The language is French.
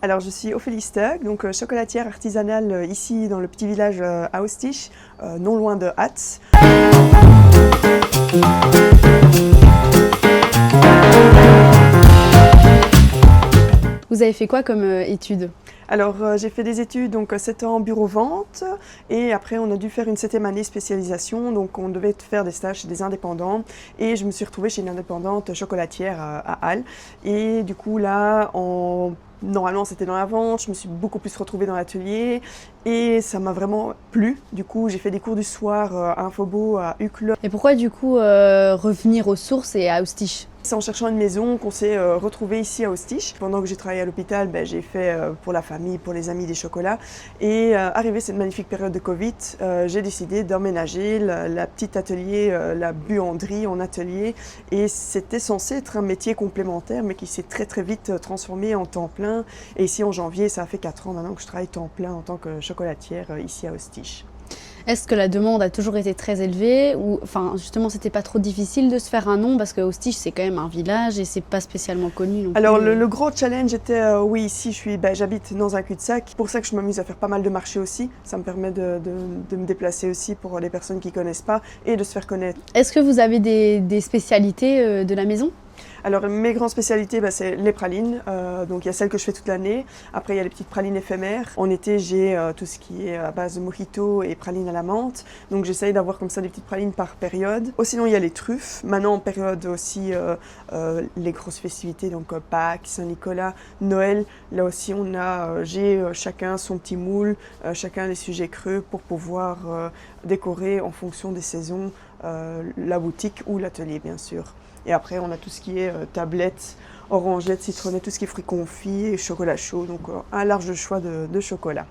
Alors, je suis Ophélie Stug, donc chocolatière artisanale ici dans le petit village à Oostich, non loin de Hats. Vous avez fait quoi comme études? Alors, j'ai fait des études, donc 7 ans en bureau-vente, et après on a dû faire une 7e année spécialisation, donc on devait faire des stages chez des indépendants, et je me suis retrouvée chez une indépendante chocolatière à Halle. Et du coup là, normalement c'était dans la vente, je me suis beaucoup plus retrouvée dans l'atelier, et ça m'a vraiment plu. Du coup, j'ai fait des cours du soir à Infobo, à Uccle. Et pourquoi du coup revenir aux sources et à Oostich? C'est en cherchant une maison qu'on s'est retrouvé ici à Oostich. Pendant que j'ai travaillé à l'hôpital, j'ai fait pour la famille, pour les amis des chocolats. Et arrivée cette magnifique période de Covid, j'ai décidé d'emménager la petite atelier, la buanderie en atelier. Et c'était censé être un métier complémentaire, mais qui s'est très très vite transformé en temps plein. Et ici en janvier, ça fait 4 ans maintenant que je travaille temps plein en tant que chocolatière ici à Oostich. Est-ce que la demande a toujours été très élevée ou justement c'était pas trop difficile de se faire un nom parce que Oostich c'est quand même un village et c'est pas spécialement connu non plus. Alors le gros challenge était, oui, ici j'habite dans un cul-de-sac, c'est pour ça que je m'amuse à faire pas mal de marchés aussi. Ça me permet de me déplacer aussi pour les personnes qui connaissent pas et de se faire connaître. Est-ce que vous avez des spécialités de la maison? Alors mes grandes spécialités, c'est les pralines, donc il y a celles que je fais toute l'année. Après il y a les petites pralines éphémères. En été j'ai tout ce qui est à base de mojito et pralines à la menthe. Donc j'essaye d'avoir comme ça des petites pralines par période. Sinon il y a les truffes. Maintenant en période aussi les grosses festivités, donc Pâques, Saint-Nicolas, Noël. Là aussi j'ai chacun son petit moule, chacun les sujets creux pour pouvoir décorer en fonction des saisons la boutique ou l'atelier bien sûr. Et après, on a tout ce qui est tablettes, orangettes, citronnette, tout ce qui est fruits confits et chocolat chaud. Donc, un large choix de chocolat.